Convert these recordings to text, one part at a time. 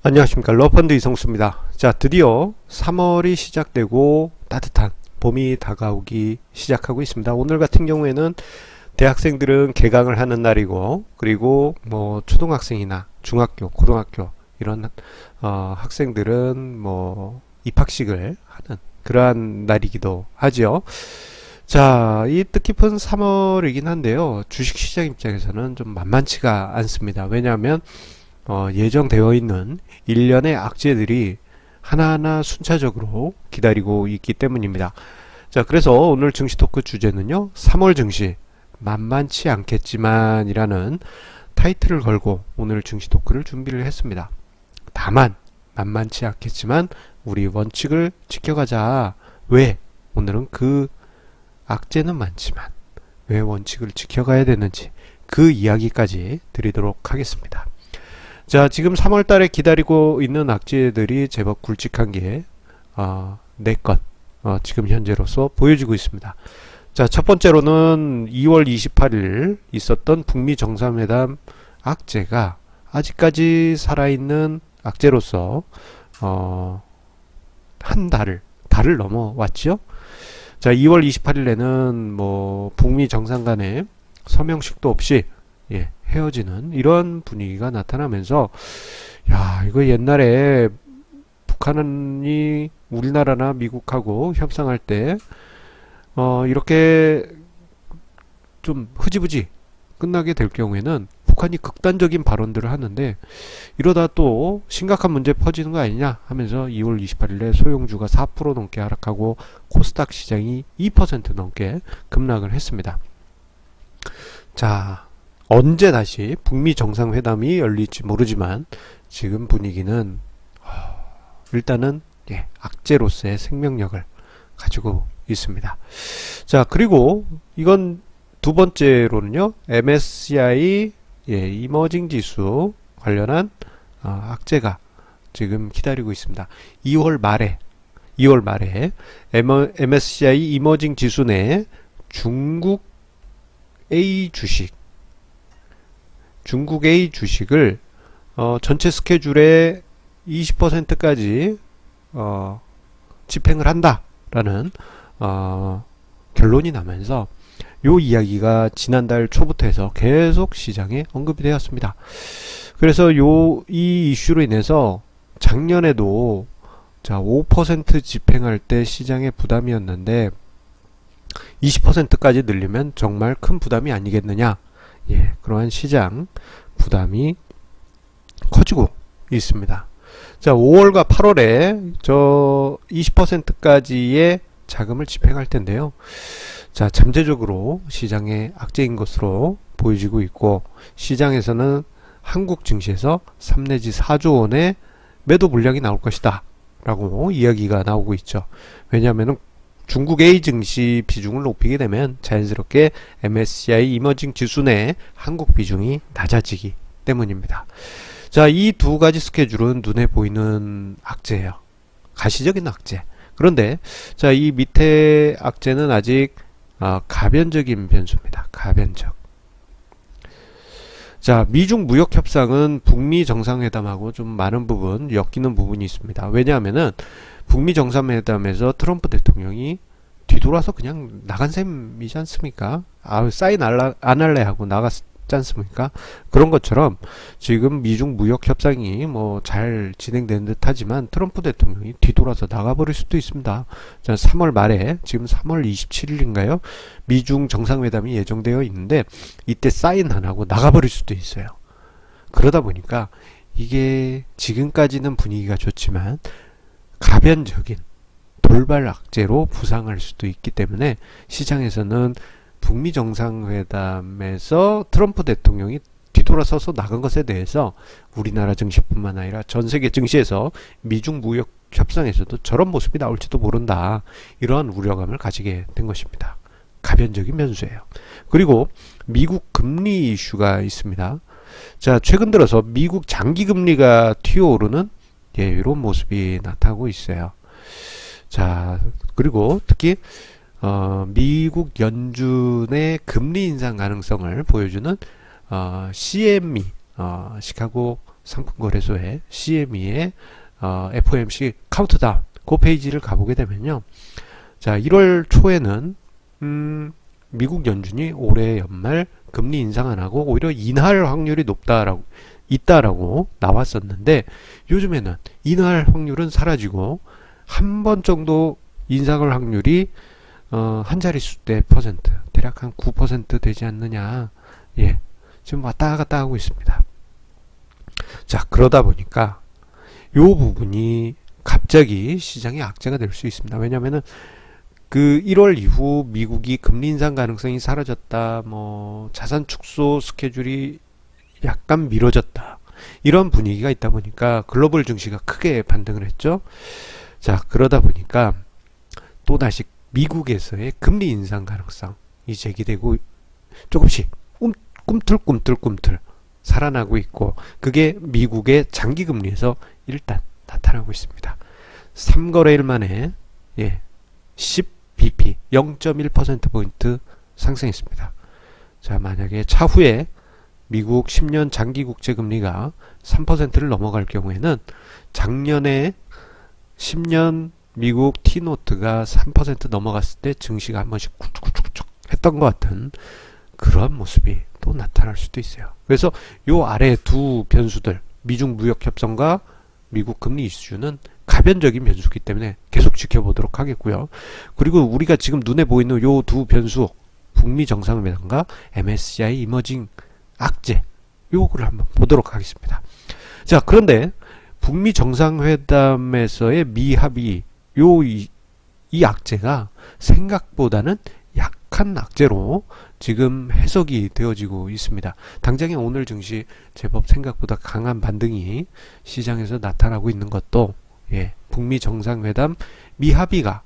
안녕하십니까. 러펀드 이성수입니다. 자, 드디어 3월이 시작되고 따뜻한 봄이 다가오기 시작하고 있습니다. 오늘 같은 경우에는 대학생들은 개강을 하는 날이고, 그리고 뭐 초등학생이나 중학교, 고등학교 이런 학생들은 뭐 입학식을 하는 그러한 날이기도 하죠. 자, 이 뜻깊은 3월이긴 한데요. 주식시장 입장에서는 좀 만만치가 않습니다. 왜냐하면 예정되어 있는 일련의 악재들이 하나하나 순차적으로 기다리고 있기 때문입니다. 자, 그래서 오늘 증시 토크 주제는요, 3월 증시 만만치 않겠지만 이라는 타이틀을 걸고 오늘 증시 토크를 준비를 했습니다. 다만 만만치 않겠지만 우리 원칙을 지켜가자. 왜? 오늘은 그 악재는 많지만 왜 원칙을 지켜가야 되는지 그 이야기까지 드리도록 하겠습니다. 자, 지금 3월 달에 기다리고 있는 악재들이 제법 굵직한 게 4건 지금 현재로서 보여지고 있습니다. 자, 첫 번째로는 2월 28일 있었던 북미 정상회담 악재가 아직까지 살아있는 악재로서 한 달을 넘어왔죠. 자, 2월 28일에는 뭐 북미 정상 간에 서명식도 없이 헤어지는 이런 분위기가 나타나면서, 야, 이거 옛날에 북한이 우리나라나 미국하고 협상할 때 이렇게 좀 흐지부지 끝나게 될 경우에는 북한이 극단적인 발언들을 하는데, 이러다 또 심각한 문제 퍼지는 거 아니냐 하면서 2월 28일에 소형주가 4% 넘게 하락하고 코스닥 시장이 2% 넘게 급락을 했습니다. 자, 언제 다시 북미 정상회담이 열릴지 모르지만 지금 분위기는 일단은 악재로서의 생명력을 가지고 있습니다. 자, 그리고 이건 두 번째로는요, MSCI 이머징 지수 관련한 악재가 지금 기다리고 있습니다. 2월 말에 MSCI 이머징 지수 내 중국 A 주식을 전체 스케줄의 20%까지 집행을 한다라는 결론이 나면서 요 이야기가 지난달 초부터 해서 계속 시장에 언급이 되었습니다. 그래서 이 이슈로 인해서 작년에도 자, 5% 집행할 때 시장의 부담이었는데 20%까지 늘리면 정말 큰 부담이 아니겠느냐. 그러한 시장 부담이 커지고 있습니다. 자, 5월과 8월에 저 20%까지의 자금을 집행할 텐데요. 자, 잠재적으로 시장의 악재인 것으로 보여지고 있고, 시장에서는 한국 증시에서 3 내지 4조 원의 매도 물량이 나올 것이다 라고 이야기가 나오고 있죠. 왜냐하면 중국 A 증시 비중을 높이게 되면 자연스럽게 MSCI 이머징 지수 내 한국 비중이 낮아지기 때문입니다. 자, 이 두 가지 스케줄은 눈에 보이는 악재예요. 가시적인 악재. 그런데 자, 이 밑에 악재는 아직 가변적인 변수입니다. 가변적. 자, 미중 무역 협상은 북미 정상회담하고 좀 많은 부분 엮이는 부분이 있습니다. 왜냐하면은 북미 정상회담에서 트럼프 대통령이 뒤돌아서 그냥 나간 셈이지 않습니까? 사인 안 할래 하고 나갔지 않습니까? 그런 것처럼 지금 미중 무역 협상이 뭐 잘 진행되는 듯 하지만 트럼프 대통령이 뒤돌아서 나가버릴 수도 있습니다. 자, 3월 말에 지금 3월 27일인가요? 미중 정상회담이 예정되어 있는데 이때 사인 안 하고 나가버릴 수도 있어요. 그러다 보니까 이게 지금까지는 분위기가 좋지만 가변적인 돌발 악재로 부상할 수도 있기 때문에 시장에서는 북미 정상회담에서 트럼프 대통령이 뒤돌아서서 나간 것에 대해서 우리나라 증시뿐만 아니라 전 세계 증시에서 미중 무역 협상에서도 저런 모습이 나올지도 모른다, 이러한 우려감을 가지게 된 것입니다. 가변적인 변수예요. 그리고 미국 금리 이슈가 있습니다. 자, 최근 들어서 미국 장기 금리가 튀어오르는 이런 모습이 나타나고 있어요. 자, 그리고 특히 미국 연준의 금리 인상 가능성을 보여주는 CME 시카고 상품거래소의 CME의 FOMC 카운트다운 그 페이지를 가보게 되면요. 자, 1월 초에는 미국 연준이 올해 연말 금리 인상 안 하고 오히려 인하할 확률이 있다라고 나왔었는데, 요즘에는 인하할 확률은 사라지고 한 번 정도 인상할 확률이 한 자릿수대 퍼센트, 대략 한 9% 되지 않느냐. 예, 지금 왔다 갔다 하고 있습니다. 자, 그러다 보니까 요 부분이 갑자기 시장의 악재가 될 수 있습니다. 왜냐면은 그 1월 이후 미국이 금리 인상 가능성이 사라졌다, 뭐 자산 축소 스케줄이 약간 미뤄졌다, 이런 분위기가 있다 보니까 글로벌 증시가 크게 반등을 했죠. 자, 그러다 보니까 또다시 미국에서의 금리 인상 가능성이 제기되고 조금씩 꿈틀꿈틀 살아나고 있고, 그게 미국의 장기 금리에서 일단 나타나고 있습니다. 3거래일 만에 10bp 0.1%포인트 상승했습니다. 자, 만약에 차후에 미국 10년 장기 국채 금리가 3%를 넘어갈 경우에는 작년에 10년 미국 T노트가 3% 넘어갔을 때 증시가 한 번씩 굵굵굵 했던 것 같은 그런 모습이 또 나타날 수도 있어요. 그래서 요 아래 두 변수들, 미중 무역 협상과 미국 금리 이슈는 가변적인 변수이기 때문에 계속 지켜보도록 하겠고요. 그리고 우리가 지금 눈에 보이는 요 두 변수, 북미 정상회담과 MSCI 이머징 악재, 요거를 한번 보도록 하겠습니다. 자, 그런데 북미 정상회담에서의 미합의, 이 악재가 생각보다는 약한 악재로 지금 해석이 되어지고 있습니다. 당장에 오늘 증시 제법 생각보다 강한 반등이 시장에서 나타나고 있는 것도 북미 정상회담 미합의가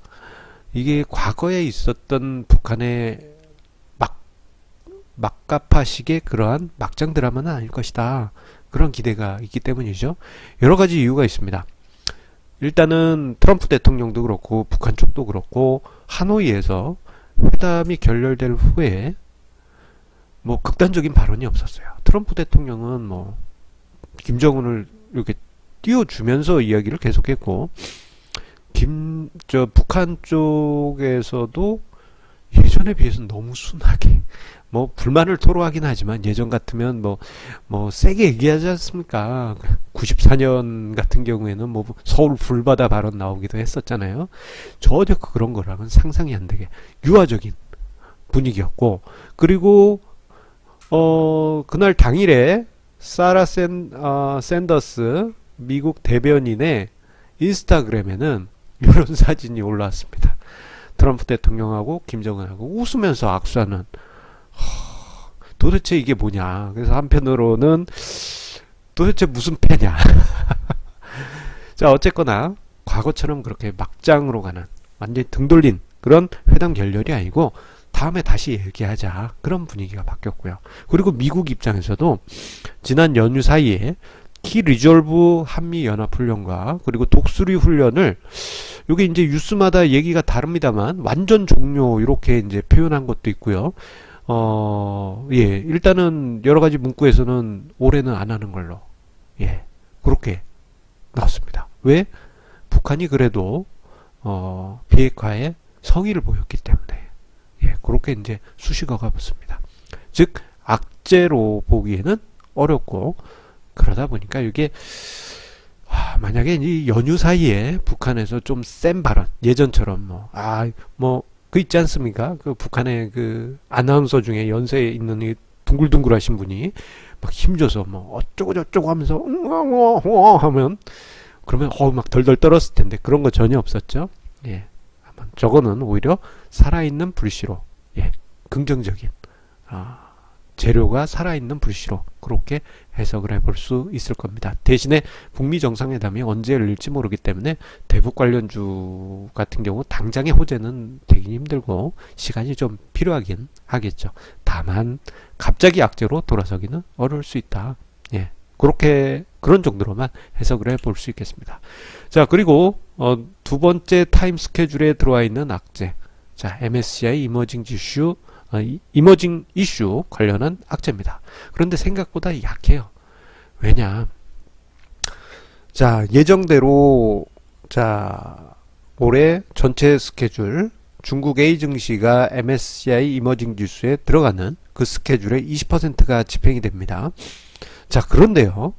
이게 과거에 있었던 북한의 막가파식의 그러한 막장 드라마는 아닐 것이다, 그런 기대가 있기 때문이죠. 여러 가지 이유가 있습니다. 일단은 트럼프 대통령도 그렇고 북한 쪽도 그렇고 하노이에서 회담이 결렬될 후에 뭐 극단적인 발언이 없었어요. 트럼프 대통령은 뭐 김정은을 이렇게 띄워주면서 이야기를 계속했고, 북한 쪽에서도 예전에 비해서는 너무 순하게 뭐 불만을 토로하긴 하지만, 예전 같으면 뭐 세게 얘기하지 않습니까? 94년 같은 경우에는 뭐 서울 불바다 발언 나오기도 했었잖아요. 전혀 그런 거랑은 상상이 안 되게 유화적인 분위기였고, 그리고 그날 당일에 사라 샌더스 미국 대변인의 인스타그램에는 이런 사진이 올라왔습니다. 트럼프 대통령하고 김정은하고 웃으면서 악수하는, 도대체 이게 뭐냐. 그래서 한편으로는 도대체 무슨 패냐. 자, 어쨌거나 과거처럼 그렇게 막장으로 가는, 완전히 등 돌린 그런 회담 결렬이 아니고 다음에 다시 얘기하자, 그런 분위기가 바뀌었고요. 그리고 미국 입장에서도 지난 연휴 사이에 키 리졸브 한미 연합훈련과 그리고 독수리 훈련을, 요게 이제 뉴스마다 얘기가 다릅니다만 완전 종료 이렇게 이제 표현한 것도 있고요. 일단은 여러 가지 문구에서는 올해는 안 하는 걸로 그렇게 나왔습니다. 왜? 북한이 그래도 비핵화에 성의를 보였기 때문에 그렇게 이제 수식어가 붙습니다. 즉 악재로 보기에는 어렵고, 그러다 보니까 이게 만약에 이 연휴 사이에 북한에서 좀 센 발언, 예전처럼 그 있지 않습니까? 그 북한의 그 아나운서 중에 연세에 있는 이 둥글둥글하신 분이 막 힘줘서 뭐 어쩌고 저쩌고 하면서 하면, 그러면 막 덜덜 떨었을 텐데 그런 거 전혀 없었죠. 저거는 오히려 살아있는 불씨로, 긍정적인 재료가 살아있는 불씨로 그렇게 해석을 해볼 수 있을 겁니다. 대신에 북미 정상회담이 언제 열릴지 모르기 때문에 대북 관련주 같은 경우 당장의 호재는 되긴 힘들고 시간이 좀 필요하긴 하겠죠. 다만 갑자기 악재로 돌아서기는 어려울 수 있다. 그렇게 그런 정도로만 해석을 해볼 수 있겠습니다. 자, 그리고 두 번째 타임 스케줄에 들어와 있는 악재, 자, MSCI 이머징 이슈 관련한 악재입니다. 그런데 생각보다 약해요. 왜냐, 자, 예정대로 자, 올해 전체 스케줄 중국 A 증시가 MSCI 이머징 지수에 들어가는 그 스케줄의 20%가 집행이 됩니다. 자, 그런데요.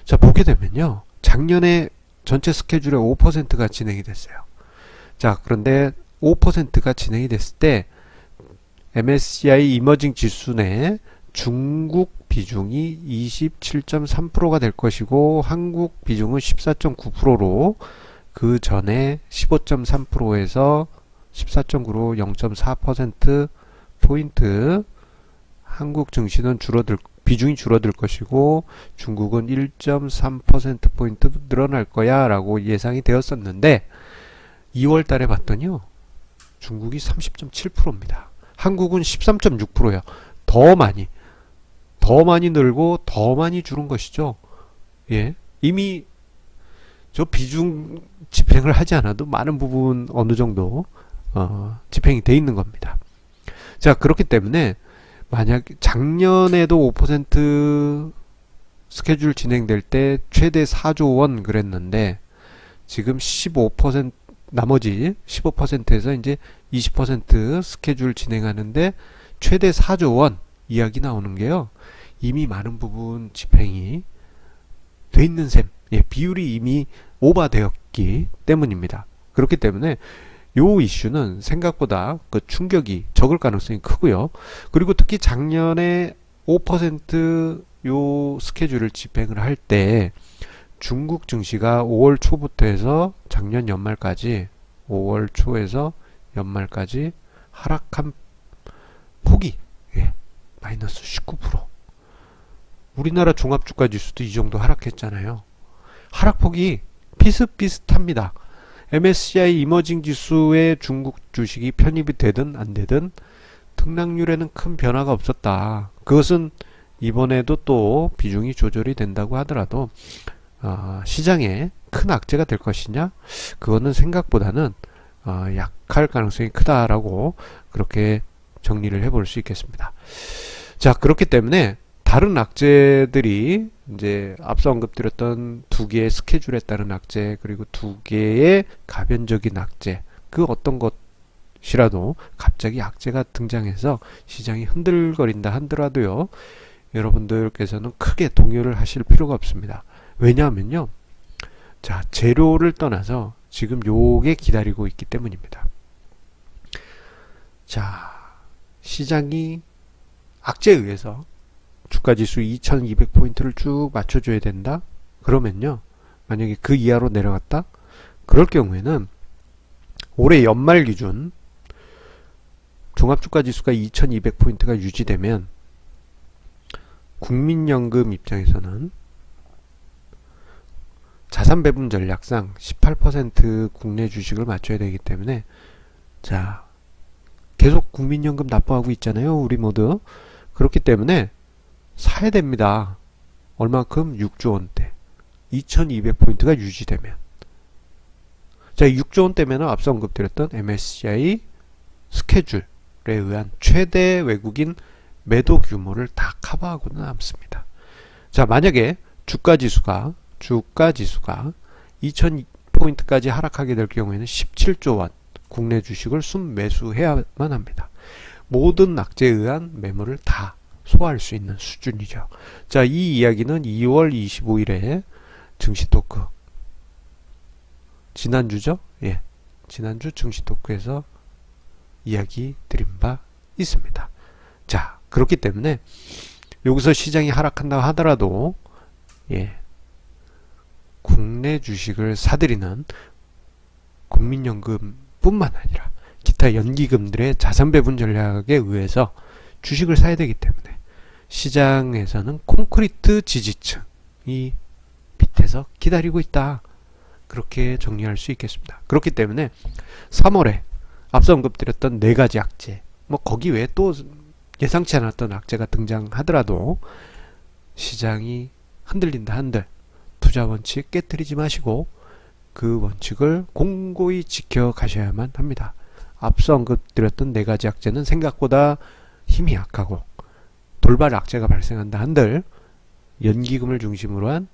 자, 보게 되면요. 작년에 전체 스케줄의 5%가 진행이 됐어요. 자, 그런데 5%가 진행이 됐을 때 MSCI 이머징 지수 내 중국 비중이 27.3%가 될 것이고 한국 비중은 14.9%로 그 전에 15.3%에서 14.9로 0.4% 포인트 한국 증시는 비중이 줄어들 것이고 중국은 1.3% 포인트 늘어날 거야 라고 예상이 되었었는데 2월 달에 봤더니요. 중국이 30.7%입니다. 한국은 13.6%예요. 더 많이 늘고 더 많이 줄은 것이죠. 예. 이미 저 비중 집행을 하지 않아도 많은 부분 어느 정도 집행이 돼 있는 겁니다. 자, 그렇기 때문에 만약 작년에도 5% 스케줄 진행될 때 최대 4조 원 그랬는데 지금 15% 나머지 15%에서 이제 20% 스케줄 진행하는데 최대 4조 원 이야기 나오는 게요. 이미 많은 부분 집행이 돼 있는 셈. 예, 비율이 이미 오버되었기 때문입니다. 그렇기 때문에 요 이슈는 생각보다 그 충격이 적을 가능성이 크고요. 그리고 특히 작년에 5% 스케줄을 집행을 할 때 중국 증시가 5월 초부터 해서 작년 연말까지 5월 초에서 연말까지 하락한 폭이 마이너스 19%. 우리나라 종합주가지수도 이 정도 하락했잖아요. 하락폭이 비슷비슷합니다. MSCI 이머징 지수에 중국 주식이 편입이 되든 안 되든 등락률에는 큰 변화가 없었다. 그것은 이번에도 또 비중이 조절이 된다고 하더라도 시장에 큰 악재가 될 것이냐? 그거는 생각보다는 약할 가능성이 크다라고 그렇게 정리를 해볼 수 있겠습니다. 자, 그렇기 때문에 다른 악재들이 이제 앞서 언급드렸던 두 개의 스케줄에 따른 악재 그리고 두 개의 가변적인 악재 그 어떤 것이라도 갑자기 악재가 등장해서 시장이 흔들거린다 하더라도요. 여러분들께서는 크게 동요를 하실 필요가 없습니다. 왜냐하면요. 자, 재료를 떠나서 지금 요게 기다리고 있기 때문입니다. 자, 시장이 악재에 의해서 주가지수 2200포인트를 쭉 맞춰줘야 된다? 그러면요. 만약에 그 이하로 내려갔다? 그럴 경우에는 올해 연말 기준 종합주가지수가 2200포인트가 유지되면 국민연금 입장에서는 자산배분 전략상 18% 국내 주식을 맞춰야 되기 때문에 자, 계속 국민연금 납부하고 있잖아요. 우리 모두. 그렇기 때문에 사야 됩니다. 얼마큼? 6조 원대. 2200포인트가 유지되면. 자, 6조 원대면 앞서 언급드렸던 MSCI 스케줄에 의한 최대 외국인 매도 규모를 다 커버하고 남습니다. 자, 만약에 주가지수가 2000포인트까지 하락하게 될 경우에는 17조 원 국내 주식을 순매수해야만 합니다. 모든 악재에 의한 매물을 다 소화할 수 있는 수준이죠. 자, 이 이야기는 2월 25일에 증시토크 지난주죠? 예, 지난주 증시토크에서 이야기 드린 바 있습니다. 자, 그렇기 때문에 여기서 시장이 하락한다고 하더라도 예, 국내 주식을 사들이는 국민연금 뿐만 아니라 기타 연기금들의 자산배분 전략에 의해서 주식을 사야 되기 때문에 시장에서는 콘크리트 지지층이 밑에서 기다리고 있다. 그렇게 정리할 수 있겠습니다. 그렇기 때문에 3월에 앞서 언급드렸던 4가지 악재 뭐 거기 외에 또 예상치 않았던 악재가 등장하더라도 시장이 흔들린다 한들 투자 원칙 깨뜨리지 마시고 그 원칙을 공고히 지켜가셔야만 합니다. 앞서 언급드렸던 4가지 악재는 생각보다 힘이 약하고 돌발 악재가 발생한다 한들 연기금을 중심으로 한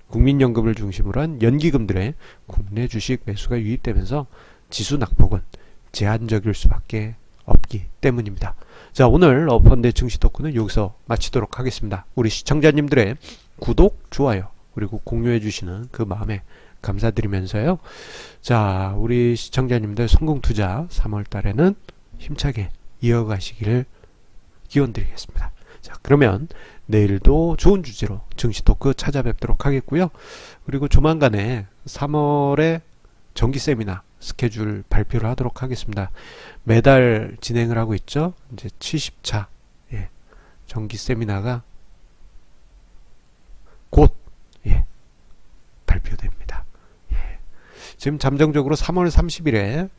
국민연금을 중심으로 한 연기금들의 국내 주식 매수가 유입되면서 지수 낙폭은 제한적일 수밖에 없기 때문입니다. 자, 오늘 어펀드 증시 토크는 여기서 마치도록 하겠습니다. 우리 시청자님들의 구독, 좋아요 그리고 공유해 주시는 그 마음에 감사드리면서요. 자, 우리 시청자님들 성공투자 3월 달에는 힘차게 이어가시기를 기원드리겠습니다. 자, 그러면 내일도 좋은 주제로 증시 토크 찾아뵙도록 하겠고요. 그리고 조만간에 3월에 정기 세미나 스케줄 발표를 하도록 하겠습니다. 매달 진행을 하고 있죠. 이제 70차 정기 세미나가 곧 발표됩니다. 지금 잠정적으로 3월 30일에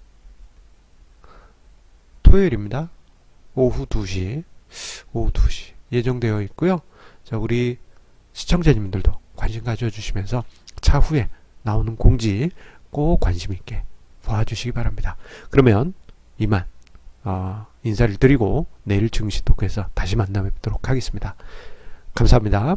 토요일입니다. 오후 2시 예정되어 있고요. 자, 우리 시청자님들도 관심 가져주시면서 차후에 나오는 공지 꼭 관심 있게 봐주시기 바랍니다. 그러면 이만 인사를 드리고 내일 증시 토크에서 다시 만나 뵙도록 하겠습니다. 감사합니다.